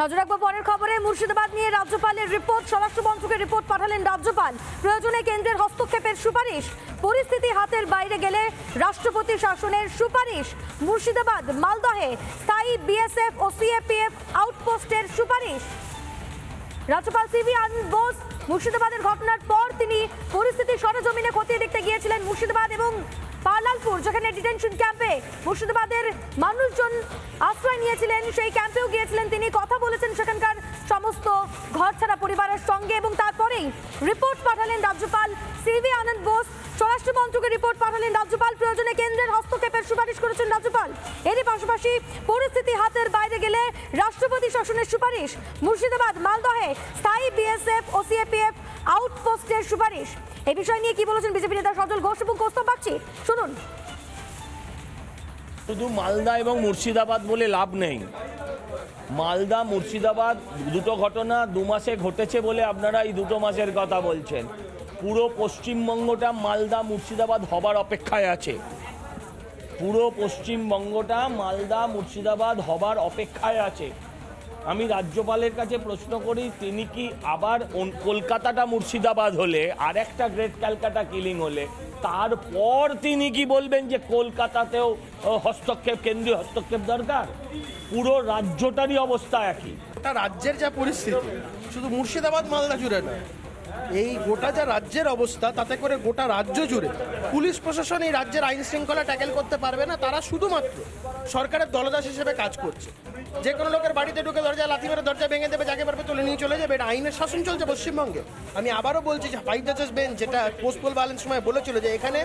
নজর রাখবো পরের খবরে। মুর্শিদাবাদ নিয়ে রাজ্যপালের রিপোর্ট, স্বরাষ্ট্র মন্ত্রকের রিপোর্ট পাঠালেন রাজ্যপাল। প্রয়োজনে কেন্দ্রের হস্তক্ষেপের সুপারিশ, পরিস্থিতি হাতের বাইরে গেলে রাষ্ট্রপতি শাসনের সুপারিশ। মুর্শিদাবাদ মালদহে স্থায়ী বিএসএফ ও সিএপিএফ আউটপোস্টের সুপারিশ। রাজ্যপাল সিভি আনন্দ বোস মুর্শিদাবাদের ঘটনার পর তিনি পরিস্থিতি সরেজমিনে খতিয়ে দেখতে গিয়েছিলেন মুর্শিদাবাদ এবং পার্লালপুর, যেখানে ডিটেনশন ক্যাম্পে মুর্শিদাবাদের মানুষজন আশ্রয় নিয়েছিলেন, সেই ক্যাম্পেও গিয়েছিলেন তিনি। কথা বলেছেন সেখানকার সমস্ত ঘরছাড়া পরিবারের সঙ্গে এবং তারপরেই রিপোর্ট পাঠালেন রাজ্যপাল সিভি আনন্দ বোস। স্বরাষ্ট্র মন্ত্রকের রিপোর্ট পাঠালেন রাজ্যপাল। প্রয়োজনে কেন্দ্রের হস্তক্ষেপের সুপারিশ করেছেন রাজ্যপাল। এরই পাশাপাশি পরিস্থিতি হাতের বাইরে গেলে রাষ্ট্রপতি শাসনের সুপারিশ। মুর্শিদাবাদ মালদহে স্থায়ী বিএসএফ ও সিএপিএফ আউটপোস্টের সুপারিশ। এই বিষয় নিয়ে কি বলেছেন বিজেপি নেতা সজল ঘোষ এবং কৌস্তব বাগচি, শুনুন। শুধু মালদা এবং মুর্শিদাবাদ বলে লাভ নেই। মালদা মুর্শিদাবাদ দুটো ঘটনা 2 মাসে ঘটেছে বলে আপনারা এই 2 মাসের কথা বলছেন। পুরো পশ্চিমবঙ্গটা মালদা মুর্শিদাবাদ হবার অপেক্ষায় আছে। পুরো পশ্চিমবঙ্গটা মালদা মুর্শিদাবাদ হবার অপেক্ষায় আছে। আমি রাজ্যপালের কাছে প্রশ্ন করি, তিনি কি আবার কলকাতাটা মুর্শিদাবাদ হলে আর একটা গ্রেট ক্যালকাটা কিলিং হলে তারপর তিনি কি বলবেন যে কলকাতাতেও হস্তক্ষেপ, কেন্দ্রীয় হস্তক্ষেপ দরকার? পুরো রাজ্যটারই অবস্থা একই। গোটা রাজ্যের যা পরিস্থিতি, শুধু মুর্শিদাবাদ মালদা জুড়ে না, এই গোটা যা রাজ্যের অবস্থা, তাতে করে গোটা রাজ্য জুড়ে পুলিশ প্রশাসন এই রাজ্যের আইন শৃঙ্খলা ট্যাকেল করতে পারবে না। তারা শুধুমাত্র সরকারের দলদাস হিসেবে কাজ করছে। যে কোনো লোকের বাড়িতে ঢুকে দরজা লাথি মেরে দরজা ভেঙে দেবে, যাকে পারবে তুলে নিয়ে চলে যাবে। এটা আইনের শাসন চলছে পশ্চিমবঙ্গে। আমি আবারও বলছি যে 5 জাজেস বেঞ্চ যেটা পোস্টপোল ব্যালেন্স সময় বলেছিল যে এখানে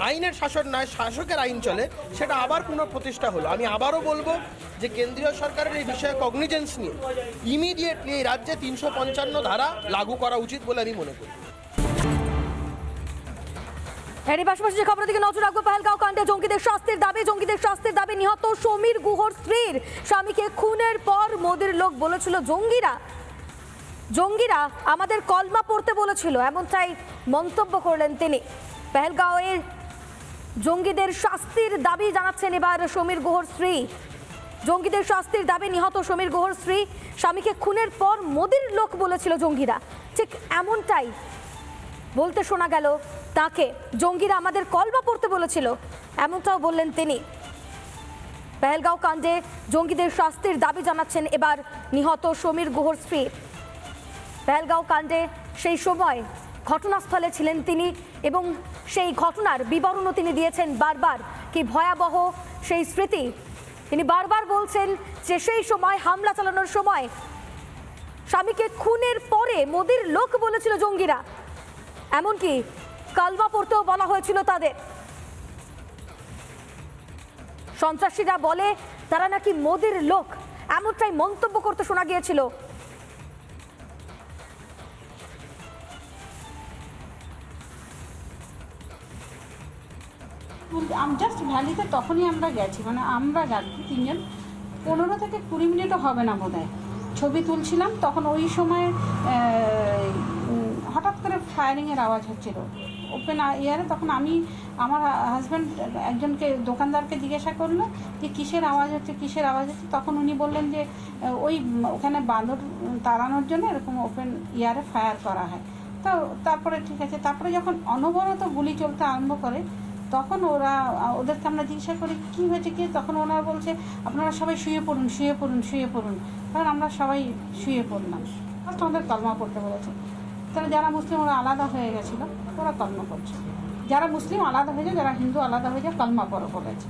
আইনের শাসন নয়, শাসকের আইন চলে, সেটা আবার পুনঃপ্রতিষ্ঠা হলো। আমি আবারও বলবো যে কেন্দ্রীয় সরকারের এই বিষয়ে কগনিজেন্স নিয়ে ইমিডিয়েটলি এই রাজ্যে 355 ধারা লাগু করা উচিত বলে আমি মনে করি। এরই পাশাপাশি যে খবরের দিকে নজর রাখবো, পহেলগাঁও কাণ্ডে জঙ্গিদের শাস্তির দাবি। জঙ্গিদের শাস্তির দাবি। নিহত সমীর গুহর স্ত্রীর স্বামীকে খুনের পর মোদির লোক বলেছিল জঙ্গিরা আমাদের কলমা পড়তে বলেছিল, এমনটাই মন্তব্য করলেন তিনি। পহেলগাঁওয়ে জঙ্গিদের শাস্তির দাবি জানাচ্ছেন এবার সমীর গুহর স্ত্রী। জঙ্গিদের শাস্তির দাবি। নিহত সমীর গুহর স্ত্রী স্বামীকে খুনের পর মোদির লোক বলেছিল জঙ্গিরা, ঠিক এমনটাই বলতে শোনা গেল তাকে। জঙ্গিরা আমাদের কলমা পড়তে বলেছিল, এমনটাও বললেন তিনি। পহেলগাঁও কাণ্ডে জঙ্গিদের শাস্তির দাবি জানাচ্ছেন এবার নিহত সমীর গুহর স্ত্রী। পহেলগাঁও কাণ্ডে সেই সময় ঘটনাস্থলে ছিলেন তিনি এবং সেই ঘটনার বিবরণও তিনি দিয়েছেন বারবার। কি ভয়াবহ সেই স্মৃতি। তিনি বারবার বলছেন যে সেই সময় হামলা চালানোর সময় স্বামীকে খুনের পরে মোদির লোক বলেছিল জঙ্গিরা, এমনকি কালমা পড়তেও বলা হয়েছিল তাদের। সন্ত্রাসীরা বলে তারা নাকি মোদির লোক, এমনটাই মন্তব্য করতে শোনা গিয়েছিল। জাস্ট ভ্যালিতে তখনই আমরা গেছি, মানে আমরা যাচ্ছি 3 জন, 15 থেকে 20 মিনিটও হবে না বোধহয়, ছবি তুলছিলাম। তখন ওই সময় হঠাৎ করে ফায়ারিংয়ের আওয়াজ হচ্ছিল ওপেন এয়ারে। তখন আমি আমার হাজব্যান্ড একজনকে দোকানদারকে জিজ্ঞাসা করলো যে কিসের আওয়াজ হচ্ছে, কিসের আওয়াজ হচ্ছে। তখন উনি বললেন যে ওখানে বাঁদর তাড়ানোর জন্য এরকম ওপেন এয়ারে ফায়ার করা হয়। তো তারপরে ঠিক আছে, তারপরে যখন অনবরত গুলি চলতে আরম্ভ করে তখন ওদেরকে আমরা জিজ্ঞাসা করি কী হয়েছে কি, তখন ওনারা বলছে আপনারা সবাই শুয়ে পড়ুন, শুয়ে পড়ুন, শুয়ে পড়ুন। তখন আমরা সবাই শুয়ে পড়লাম। ফার্স্ট আমাদের কলমা পড়তে বলেছে। তাহলে যারা মুসলিম ওরা আলাদা হয়ে গেছিলো, ওরা কলমা পড়ছে। যারা মুসলিম আলাদা হয়ে যায়, যারা হিন্দু আলাদা হয়ে যায়, কলমা পড়ে বলেছে।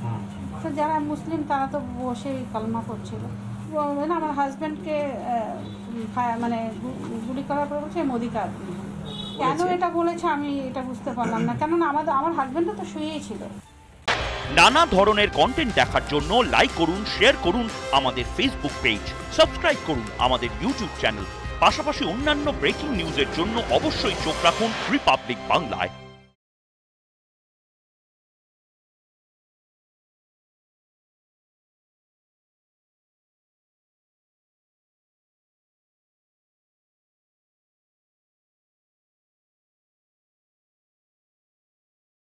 তো যারা মুসলিম তারা তো বসে কলমা পড়ছিল। আমার হাজব্যান্ডকে মানে গুলি করার পর বলছে মোদিকা। কেন এটা বলেছে আমি এটা বুঝতে পারলাম না, কেননা আমার হাজব্যান্ডও তো শুয়েই ছিল। নানা ধরনের কন্টেন্ট দেখার জন্য লাইক করুন, শেয়ার করুন আমাদের ফেসবুক পেজ, সাবস্ক্রাইব করুন আমাদের ইউটিউব চ্যানেল। পাশাপাশি অন্যান্য ব্রেকিং নিউজের জন্য অবশ্যই চোখ রাখুন রিপাবলিক বাংলায়।